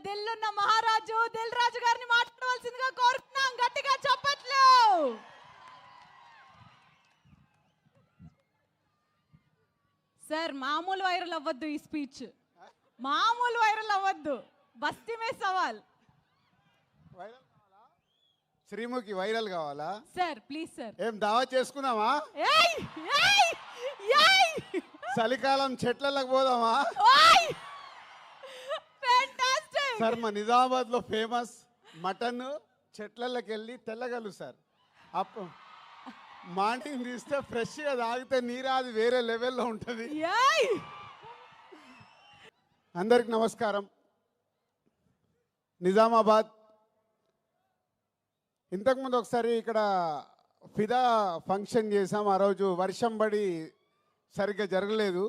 దిల్లున్న మహారాజు దిల్ రాజు గారిని మాట్లాడవలసిందిగా కోరుతున్నాం. గట్టిగా చప్పట్లు. సార్ మామూలు వైరల్ అవ్వద్దు, ఈ స్పీచ్ మామూలు వైరల్ అవ్వద్దు. బస్తీ మే సవాల్. శ్రీముఖి వైరల్ కావాలా సార్? Please sir. ఏం దావా చేసుకుందామా? చలికాలం చెట్లకు పోదామా? సార్ మా నిజామాబాద్ లో ఫేమస్ మటన్ చెట్లకి వెళ్ళి తెల్లగలు సార్. మార్నింగ్ తీస్తే ఫ్రెష్గా తాగితే నీరు అది వేరే లెవెల్లో ఉంటుంది. అందరికి నమస్కారం. నిజామాబాద్ ఇంతకుముందు ఒకసారి ఇక్కడ ఫిదా ఫంక్షన్ చేసాం. ఆ రోజు వర్షం పడి సరిగ్గా జరగలేదు.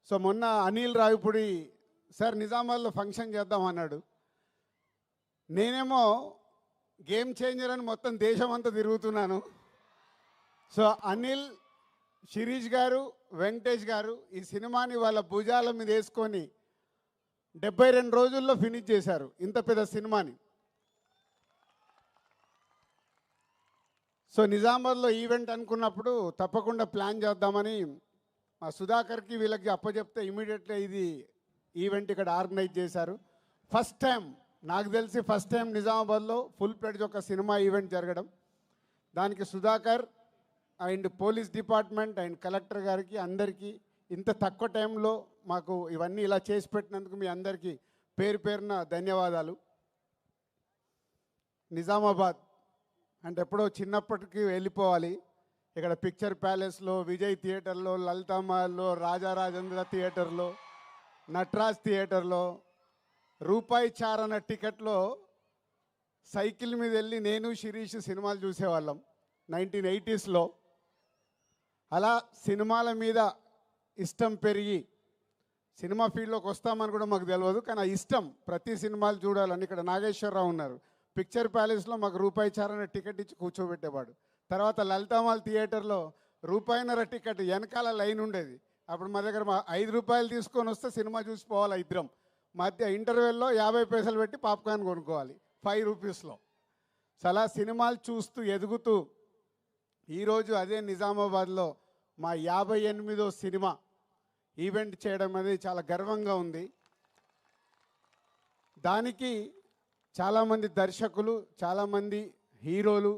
సో మొన్న అనిల్ రావిపూడి సార్ నిజామాబాద్లో ఫంక్షన్ చేద్దాం అన్నాడు. నేనేమో గేమ్ చేంజర్ అని మొత్తం దేశం అంతా తిరుగుతున్నాను. సో అనిల్, శిరీష్ గారు, వెంకటేష్ గారు ఈ సినిమాని వాళ్ళ భుజాల మీద వేసుకొని 72 రోజుల్లో ఫినిష్ చేశారు ఇంత పెద్ద సినిమాని. సో నిజామాబాద్లో ఈవెంట్ అనుకున్నప్పుడు తప్పకుండా ప్లాన్ చేద్దామని మా సుధాకర్కి వీళ్ళకి అప్పచెప్తే ఇమీడియట్గా ఇది ఈవెంట్ ఇక్కడ ఆర్గనైజ్ చేశారు. ఫస్ట్ టైం నాకు తెలిసి నిజామాబాద్లో ఫుల్ ప్లేడ్జ్ ఒక సినిమా ఈవెంట్ జరగడం. దానికి Sudhakar and police department and collector గారికి అందరికీ ఇంత తక్కువ టైంలో మాకు ఇవన్నీ ఇలా చేసి పెట్టినందుకు మీ అందరికీ పేరు పేరున ధన్యవాదాలు. నిజామాబాద్ అంటే ఎప్పుడో చిన్నప్పటికీ వెళ్ళిపోవాలి. ఇక్కడ పిక్చర్ ప్యాలెస్లో, విజయ్ థియేటర్లో, లలితామహల్లో, రాజారాజేంద్ర థియేటర్లో, నటరాజ్ థియేటర్లో రూపాయి చారణ టికెట్లో సైకిల్ మీద వెళ్ళి నేను శిరీష్ సినిమాలు చూసేవాళ్ళం 1980s. అలా సినిమాల మీద ఇష్టం పెరిగి సినిమా ఫీల్డ్లోకి వస్తామని కూడా మాకు తెలియదు, కానీ ఆ ఇష్టం ప్రతి సినిమాలు చూడాలని. ఇక్కడ నాగేశ్వరరావు ఉన్నారు, పిక్చర్ ప్యాలెస్లో మాకు రూపాయి చారణ టికెట్ ఇచ్చి కూర్చోబెట్టేవాడు. తర్వాత లలితామహల్ థియేటర్లో రూపాయిన్నర టికెట్ వెనకాల లైన్ ఉండేది. అప్పుడు మా దగ్గర 5 రూపాయలు తీసుకొని వస్తే సినిమా చూసిపోవాలి ఇద్దరం. మధ్య ఇంటర్వెల్లో 50 పైసలు పెట్టి పాప్కార్న్ కొనుక్కోవాలి 5 రూపీస్లో. చాలా సినిమాలు చూస్తూ ఎదుగుతూ ఈరోజు అదే నిజామాబాద్లో మా 58వ సినిమా ఈవెంట్ చేయడం అనేది చాలా గర్వంగా ఉంది. దానికి చాలామంది దర్శకులు, చాలామంది హీరోలు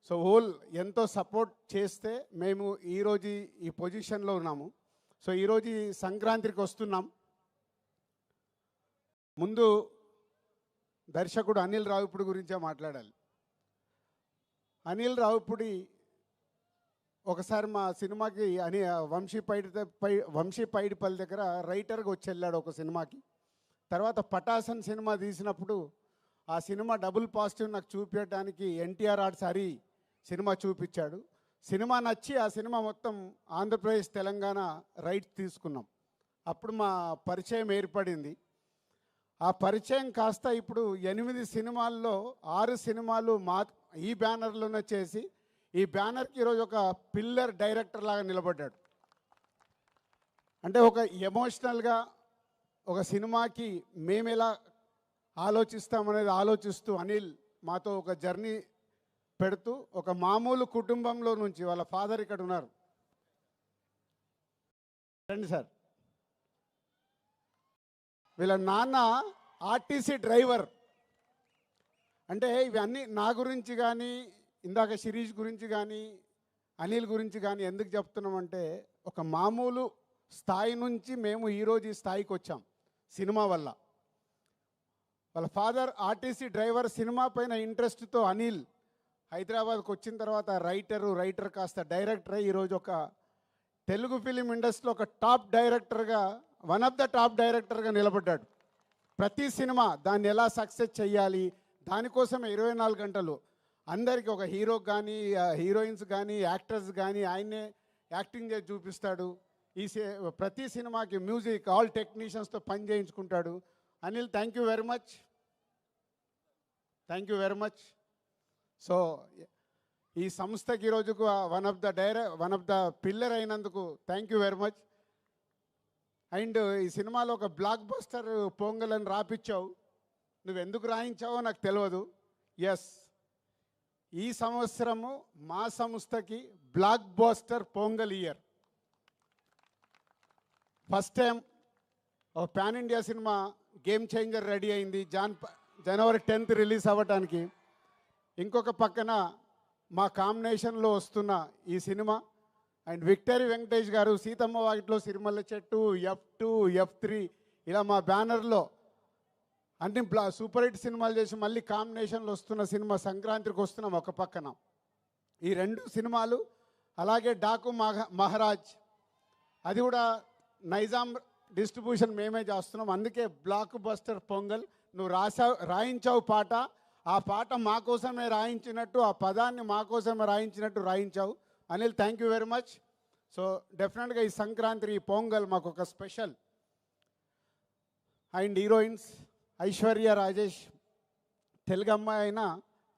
సో హోల్ ఎంతో సపోర్ట్ చేస్తే మేము ఈరోజు ఈ పొజిషన్లో ఉన్నాము. సో ఈరోజు ఈ సంక్రాంతికి వస్తున్నాం. ముందు దర్శకుడు అనిల్ రావిపూడి గురించే మాట్లాడాలి. అనిల్ రావిపూడి ఒకసారి మా సినిమాకి వంశీ పైడిపల్లి దగ్గర రైటర్గా వచ్చి వెళ్ళాడు ఒక సినిమాకి. తర్వాత పటాసన్ సినిమా తీసినప్పుడు ఆ సినిమా డబుల్ పాజిటివ్ నాకు చూపించడానికి ఎన్టీఆర్ ఆర్ట్స్ హరి సినిమా చూపించాడు. సినిమా నచ్చి ఆ సినిమా మొత్తం ఆంధ్రప్రదేశ్, తెలంగాణ రైట్స్ తీసుకున్నాం. అప్పుడు మా పరిచయం ఏర్పడింది. ఆ పరిచయం కాస్త ఇప్పుడు 8 సినిమాల్లో 6 సినిమాలు ఈ బ్యానర్లోనే చేసి ఈ బ్యానర్కి ఈరోజు ఒక పిల్లర్ డైరెక్టర్ లాగా నిలబడ్డాడు. అంటే ఒక ఎమోషనల్గా ఒక సినిమాకి మేము ఎలా ఆలోచిస్తామనేది ఆలోచిస్తూ అనిల్ మాతో ఒక జర్నీ పెడుతూ ఒక మామూలు కుటుంబంలో నుంచి వాళ్ళ ఫాదర్ ఇక్కడ ఉన్నారు, రండి సార్. వీళ్ళ నాన్న ఆర్టీసీ డ్రైవర్. అంటే ఇవన్నీ నా గురించి కానీ, ఇందాక శిరీష్ గురించి కానీ, అనిల్ గురించి కానీ ఎందుకు చెప్తున్నామంటే ఒక మామూలు స్థాయి నుంచి మేము ఈరోజు ఈ స్థాయికి వచ్చాం సినిమా వల్ల. వాళ్ళ ఫాదర్ ఆర్టీసీ డ్రైవర్. సినిమా పైన ఇంట్రెస్ట్తో అనిల్ హైదరాబాద్కి వచ్చిన తర్వాత రైటర్ కాస్త డైరెక్టర్ అయ్యి ఈరోజు ఒక తెలుగు ఫిలిం ఇండస్ట్రీలో ఒక టాప్ డైరెక్టర్గా, వన్ ఆఫ్ ద టాప్ డైరెక్టర్గా నిలబడ్డాడు. ప్రతి సినిమా దాన్ని ఎలా సక్సెస్ చేయాలి దానికోసమే 24 గంటలు అందరికీ, ఒక హీరోకి కానీ, హీరోయిన్స్ కానీ, యాక్టర్స్ కానీ ఆయన్నే యాక్టింగ్ చేసి చూపిస్తాడు. ప్రతి సినిమాకి మ్యూజిక్ ఆల్ టెక్నీషియన్స్తో పని చేయించుకుంటాడు. Anil, thank you very much. So ఈ సంస్థకి ఈరోజుకు వన్ ఆఫ్ ద పిల్లర్ అయినందుకు thank you very much. And ఈ సినిమాలో ఒక బ్లాక్ బస్టర్ పొంగల్ అని రాపిచ్చావు. నువ్వు ఎందుకు రాయించావో నాకు తెలియదు. ఎస్, ఈ సంవత్సరము మా సంస్థకి blockbuster Pongal year. First time ఒక pan India cinema game changer ready అయింది జనవరి 10th రిలీజ్ అవ్వటానికి. ఇంకొక పక్కన మా కాంబినేషన్లో వస్తున్న ఈ సినిమా అండ్ విక్టరీ వెంకటేష్ గారు సీతమ్మ వాకిట్లో సిరిమల్ల చెట్టు, F2, F3 ఇలా మా బ్యానర్లో అన్ని సూపర్ హిట్ సినిమాలు చేసి మళ్ళీ కాంబినేషన్లో వస్తున్న సినిమా సంక్రాంతికి వస్తున్నాం ఒక పక్కన. ఈ 2 సినిమాలు, అలాగే డాకు మహారాజ్, అది కూడా నైజాం డిస్ట్రిబ్యూషన్ మేమే చేస్తున్నాం. అందుకే బ్లాక్ బస్టర్ పొంగల్. నువ్వు రాయించావు పాట, ఆ పాట మా కోసమే రాయించినట్టు, ఆ పదాన్ని మా కోసమే రాయించినట్టు రాయించావు. Anil, thank you very much. So డెఫినెట్గా ఈ సంక్రాంతి, ఈ పొంగల్ మాకు ఒక special. And heroines Aishwarya Rajesh, Telugu అమ్మాయి అయినా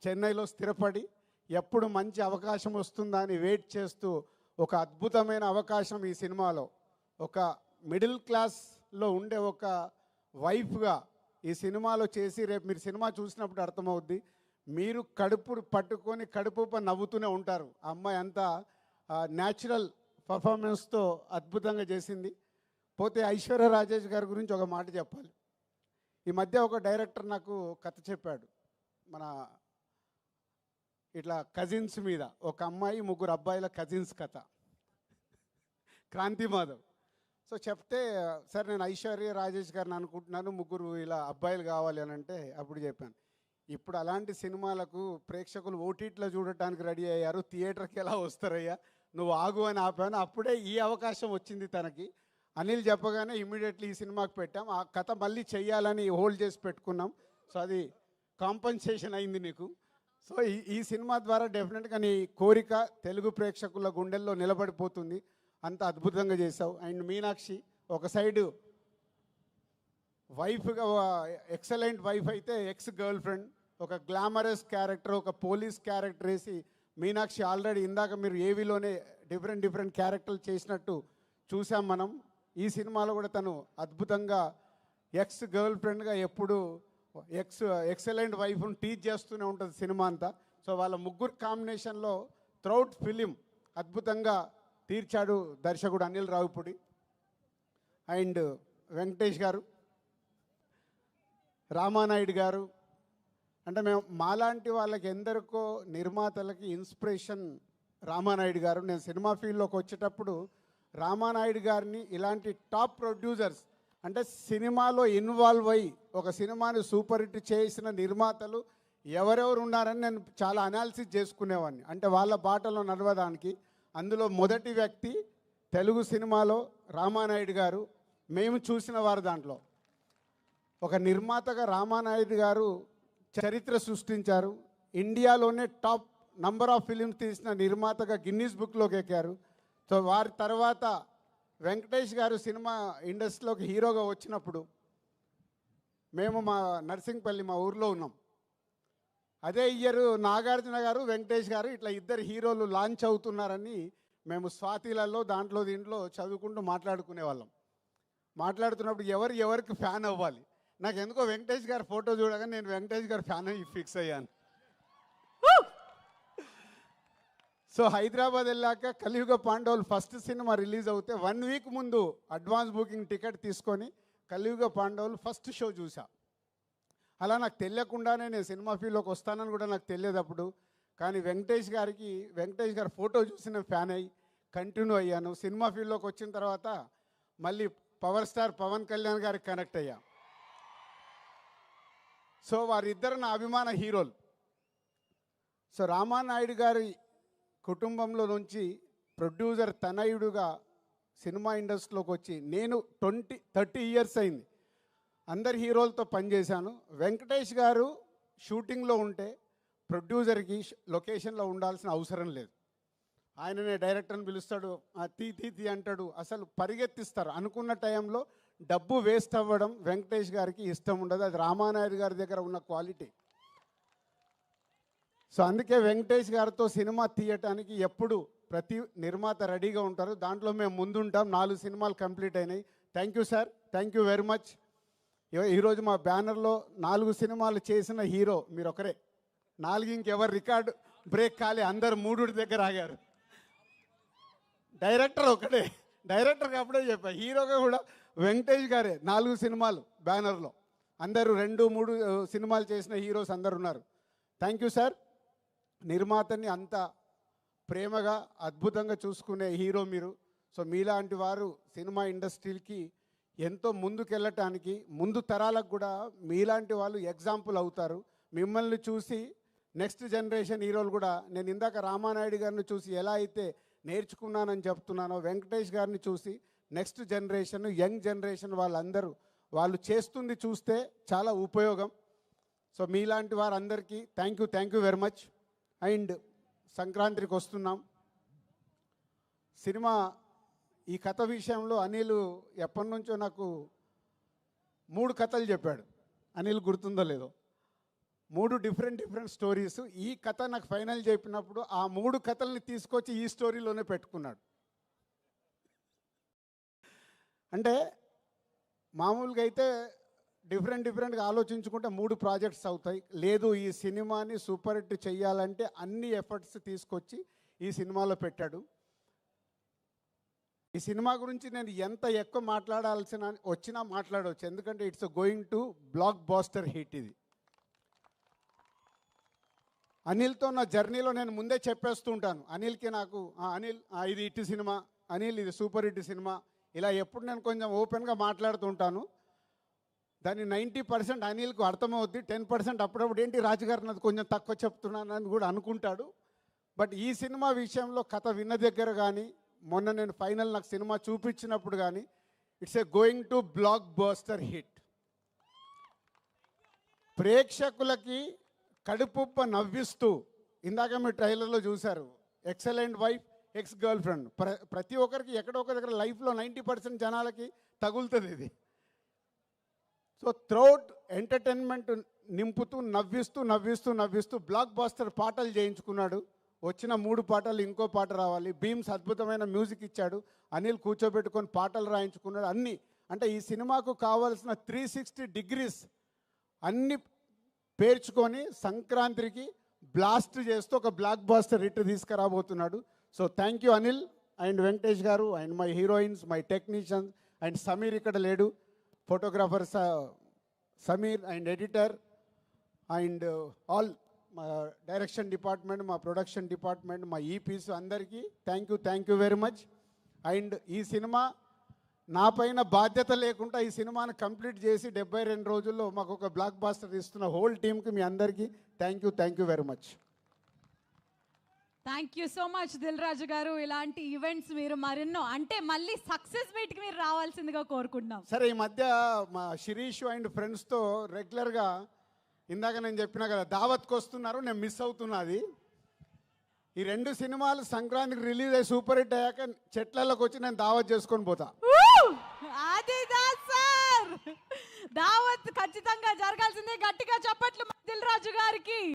చెన్నైలో స్థిరపడి ఎప్పుడు మంచి అవకాశం వస్తుందా అని వెయిట్ చేస్తూ ఒక అద్భుతమైన అవకాశం ఈ సినిమాలో, ఒక మిడిల్ క్లాస్లో ఉండే ఒక వైఫ్గా ఈ సినిమాలో చేసి, రేపు మీరు సినిమా చూసినప్పుడు అర్థమవుద్ది. మీరు కడుపు పట్టుకొని కడుపు నవ్వుతూనే ఉంటారు. ఆ అమ్మాయి అంతా న్యాచురల్ పర్ఫార్మెన్స్తో అద్భుతంగా చేసింది. పోతే ఐశ్వర్య రాజేష్ గారి గురించి ఒక మాట చెప్పాలి. ఈ మధ్య ఒక డైరెక్టర్ నాకు కథ చెప్పాడు, మన ఇట్లా కజిన్స్ మీద, ఒక అమ్మాయి 3 అబ్బాయిల కజిన్స్ కథ, క్రాంతి మాధవ్. సో చెప్తే, సరే నేను ఐశ్వర్య రాజేష్ గారిని అనుకుంటున్నాను, 3 ఇలా అబ్బాయిలు కావాలి అని అంటే, అప్పుడు చెప్పాను, ఇప్పుడు అలాంటి సినిమాలకు ప్రేక్షకులు ఓటీటీలో చూడటానికి రెడీ అయ్యారు, థియేటర్కి ఎలా వస్తారయ్యా, నువ్వు ఆగు అని ఆపాను. అప్పుడే ఈ అవకాశం వచ్చింది తనకి. అనిల్ చెప్పగానే ఇమ్మీడియట్లీ ఈ సినిమాకి పెట్టాం. ఆ కథ మళ్ళీ చెయ్యాలని హోల్డ్ చేసి పెట్టుకున్నాం. సో అది కాంపన్సేషన్ అయింది నీకు. సో ఈ సినిమా ద్వారా డెఫినెట్గా నీ కోరిక తెలుగు ప్రేక్షకుల గుండెల్లో నిలబడిపోతుంది. అంత అద్భుతంగా చేసావు. అండ్ మీనాక్షి ఒక సైడు వైఫ్గా, ఎక్సలెంట్ వైఫ్ అయితే ఎక్స్ గర్ల్ ఫ్రెండ్, ఒక గ్లామరస్ క్యారెక్టర్, ఒక పోలీస్ క్యారెక్టర్ వేసి మీనాక్షి ఆల్రెడీ ఇందాక మీరు ఏవీలోనే డిఫరెంట్ క్యారెక్టర్లు చేసినట్టు చూసాం మనం. ఈ సినిమాలో కూడా తను అద్భుతంగా ఎక్స్ గర్ల్ ఫ్రెండ్గా ఎప్పుడు ఎక్సలెంట్ వైఫ్ను టీచ్ చేస్తూనే ఉంటుంది సినిమా అంతా. సో వాళ్ళ 3 కాంబినేషన్లో త్రౌట్ ఫిలిం అద్భుతంగా తీర్చాడు దర్శకుడు అనిల్ రావిపూడి. అండ్ వెంకటేష్ గారు, రామానాయుడు గారు, అంటే మేము మాలాంటి వాళ్ళకి ఎందరికో నిర్మాతలకి ఇన్స్పిరేషన్ రామానాయుడు గారు. నేను సినిమా ఫీల్డ్లోకి వచ్చేటప్పుడు రామానాయుడు గారిని, ఇలాంటి టాప్ ప్రొడ్యూసర్స్, అంటే సినిమాలో ఇన్వాల్వ్ అయ్యి ఒక సినిమాని సూపర్ హిట్ చేసిన నిర్మాతలు ఎవరెవరు ఉన్నారని నేను చాలా అనాలిసిస్ చేసుకునేవాడిని, అంటే వాళ్ళ బాటలో నడవడానికి. అందులో మొదటి వ్యక్తి తెలుగు సినిమాలో రామానాయుడు గారు. మేము చూసిన వారు దాంట్లో ఒక నిర్మాతగా రామానాయుడు గారు చరిత్ర సృష్టించారు. ఇండియాలోనే టాప్ నంబర్ ఆఫ్ ఫిలిమ్స్ తీసిన నిర్మాతగా గిన్నీస్ బుక్లోకి ఎక్కారు. సో వారి తర్వాత వెంకటేష్ గారు సినిమా ఇండస్ట్రీలోకి హీరోగా వచ్చినప్పుడు మేము మా నర్సింగ్పల్లి, మా ఊర్లో ఉన్నాం. అదే ఇయర్ నాగార్జున గారు, వెంకటేష్ గారు ఇట్లా 2 హీరోలు లాంచ్ అవుతున్నారని మేము స్వాతిలలో దీంట్లో చదువుకుంటూ మాట్లాడుకునేవాళ్ళం. మాట్లాడుతున్నప్పుడు ఎవరికి ఫ్యాన్ అవ్వాలి, నాకు ఎందుకో వెంకటేష్ గారి ఫోటో చూడగానే నేను వెంకటేష్ గారి ఫ్యాన్ అయ్యి ఫిక్స్ అయ్యాను. సో హైదరాబాద్ వెళ్ళాక కలియుగ పాండవులు ఫస్ట్ సినిమా రిలీజ్ అవుతే 1 వీక్ ముందు అడ్వాన్స్ బుకింగ్ టికెట్ తీసుకొని కలియుగ పాండవులు ఫస్ట్ షో చూసా. అలా నాకు తెలియకుండానే నేను సినిమా ఫీల్డ్లోకి వస్తానని కూడా నాకు తెలియదు అప్పుడు. కానీ వెంకటేష్ గారి ఫోటో చూసి నేను ఫ్యాన్ అయ్యి కంటిన్యూ అయ్యాను. సినిమా ఫీల్డ్లోకి వచ్చిన తర్వాత మళ్ళీ పవర్ స్టార్ పవన్ కళ్యాణ్ గారికి కనెక్ట్ అయ్యా. సో వారిద్దరు నా అభిమాన హీరోలు. సో రామానాయుడు గారి కుటుంబంలో నుంచి ప్రొడ్యూసర్ తనయుడుగా సినిమా ఇండస్ట్రీలోకి వచ్చి నేను 30 ఇయర్స్ అయింది. అందరి హీరోలతో పనిచేశాను. వెంకటేష్ గారు షూటింగ్లో ఉంటే ప్రొడ్యూసర్కి లొకేషన్లో ఉండాల్సిన అవసరం లేదు. ఆయననే డైరెక్టర్ని పిలుస్తాడు, తీ అంటాడు, అసలు పరిగెత్తిస్తారు. అనుకున్న టైంలో డబ్బు వేస్ట్ అవ్వడం వెంకటేష్ గారికి ఇష్టం ఉండదు. అది రామానాయుడు గారి దగ్గర ఉన్న క్వాలిటీ. సో అందుకే వెంకటేష్ గారితో సినిమా తీయటానికి ఎప్పుడు ప్రతి నిర్మాత రెడీగా ఉంటారు. దాంట్లో మేము ముందుంటాం. 4 సినిమాలు కంప్లీట్ అయినాయి. Thank you sir, thank you very much. ఈరోజు మా బ్యానర్లో 4 సినిమాలు చేసిన హీరో మీరు ఒకరే. 4 ఇంకెవరు రికార్డు బ్రేక్ కాలే, అందరు 3 దగ్గర ఆగారు. డైరెక్టర్ ఒకటే, డైరెక్టర్కి అప్పుడే చెప్పా. హీరోగా కూడా వెంకటేష్ గారే 4 సినిమాలు బ్యానర్లో. అందరూ 2-3 సినిమాలు చేసిన హీరోస్ అందరు ఉన్నారు. Thank you sir. నిర్మాతని అంత ప్రేమగా అద్భుతంగా చూసుకునే హీరో మీరు. సో మీలాంటి వారు సినిమా ఇండస్ట్రీకి ఎంతో ముందుకెళ్ళటానికి, ముందు తరాలకు కూడా మీలాంటి వాళ్ళు ఎగ్జాంపుల్ అవుతారు. మిమ్మల్ని చూసి నెక్స్ట్ జనరేషన్ హీరోలు కూడా, నేను ఇందాక రామానాయుడు గారిని చూసి ఎలా అయితే నేర్చుకున్నానని చెప్తున్నానో, వెంకటేష్ గారిని చూసి నెక్స్ట్ జనరేషన్, యంగ్ జనరేషన్ వాళ్ళందరూ వాళ్ళు చేస్తుంది చూస్తే చాలా ఉపయోగం. సో మీలాంటి వారందరికీ thank you very much. And సంక్రాంతికి వస్తున్నాం. సినిమా ఈ కథ విషయంలో అనిల్ ఎప్పటి నుంచో నాకు 3 కథలు చెప్పాడు. అనిల్ గుర్తుందో లేదో, 3 డిఫరెంట్ స్టోరీస్. ఈ కథ నాకు ఫైనల్ చెప్పినప్పుడు ఆ 3 కథల్ని తీసుకొచ్చి ఈ స్టోరీలోనే పెట్టుకున్నాడు. అంటే మామూలుగా అయితే డిఫరెంట్గా ఆలోచించుకుంటే 3 ప్రాజెక్ట్స్ అవుతాయి. లేదు, ఈ సినిమాని సూపర్ హిట్ చేయాలంటే అన్ని ఎఫర్ట్స్ తీసుకొచ్చి ఈ సినిమాలో పెట్టాడు. ఈ సినిమా గురించి నేను ఎంత ఎక్కువ మాట్లాడాల్సిన వచ్చినా మాట్లాడవచ్చు, ఎందుకంటే it's going to blockbuster hit. ఇది అనిల్తో నా జర్నీలో నేను ముందే చెప్పేస్తూ ఉంటాను. అనిల్కి నాకు అనిల్ ఇది హిట్ సినిమా, అనిల్ ఇది సూపర్ హిట్ సినిమా, ఇలా ఎప్పుడు నేను కొంచెం ఓపెన్గా మాట్లాడుతూ ఉంటాను. దాన్ని 90% అనిల్కు అర్థమవుద్ది, 10% అప్పుడప్పుడు ఏంటి రాజుగారు నాది కొంచెం తక్కువ చెప్తున్నానని కూడా అనుకుంటాడు. బట్ ఈ సినిమా విషయంలో కథ విన్న దగ్గర కానీ, మొన్న నేను ఫైనల్ నాకు సినిమా చూపించినప్పుడు కానీ, it's a going to block buster hit. ప్రేక్షకులకి కడుపుప్ప నవ్విస్తూ, ఇందాక మీరు ట్రైలర్లో చూశారు, excellent wife ex girl friend. ప్రతి ఒక్కరికి ఎక్కడో ఒక దగ్గర లైఫ్లో 90% జనాలకి తగులుతుంది ఇది. సో త్రౌట్ ఎంటర్టైన్మెంట్ నింపుతూ నవ్విస్తూ బ్లాక్ బాస్టర్ పాటలు చేయించుకున్నాడు. వచ్చిన 3 పాటలు ఇంకో పాట రావాలి. బీమ్స్ అద్భుతమైన మ్యూజిక్ ఇచ్చాడు. అనిల్ కూర్చోబెట్టుకొని పాటలు రాయించుకున్నాడు. అన్నీ అంటే ఈ సినిమాకు కావాల్సిన 360 డిగ్రీస్ అన్ని పేర్చుకొని సంక్రాంతికి బ్లాస్ట్ చేస్తూ ఒక బ్లాక్ బాస్టర్ హిట్ తీసుకురాబోతున్నాడు. So thank you Anil and Venkatesh garu and my heroines, my technicians and Sameer ఇక్కడ లేడు, photographer Sameer and editor and all మా డైరెక్షన్ డిపార్ట్మెంట్, మా ప్రొడక్షన్ డిపార్ట్మెంట్, మా ఈపీస్ అందరికీ thank you very much. And ఈ సినిమా నా పైన బాధ్యత లేకుండా ఈ సినిమాను కంప్లీట్ చేసి 72 రోజుల్లో మాకు ఒక బ్లాక్ బాస్టర్ ఇస్తున్న హోల్ టీమ్కి మీ అందరికీ thank you very much. Thank you so much Dil Raju garu. ఇలాంటి ఈవెంట్స్ మీరు మరెన్నో, అంటే మళ్ళీ సక్సెస్ మీట్కి మీరు రావాల్సిందిగా కోరుకుంటున్నాం. సరే, ఈ మధ్య మా శిరీష్ అండ్ ఫ్రెండ్స్తో రెగ్యులర్గా, ఇందాక నేను చెప్పినా కదా, దావత్కి వస్తున్నారు, నేను మిస్ అవుతున్నది. ఈ 2 సినిమాలు సంక్రాంతికి రిలీజ్ అయ్యి సూపర్ హిట్ అయ్యాక చెట్లలోకి వచ్చి నేను దావత్ చేసుకొని పోతా. అది సార్, దావత్ ఖచ్చితంగా జరగాల్సిందే. గట్టిగా చప్పట్లు దిల్ రాజు గారికి.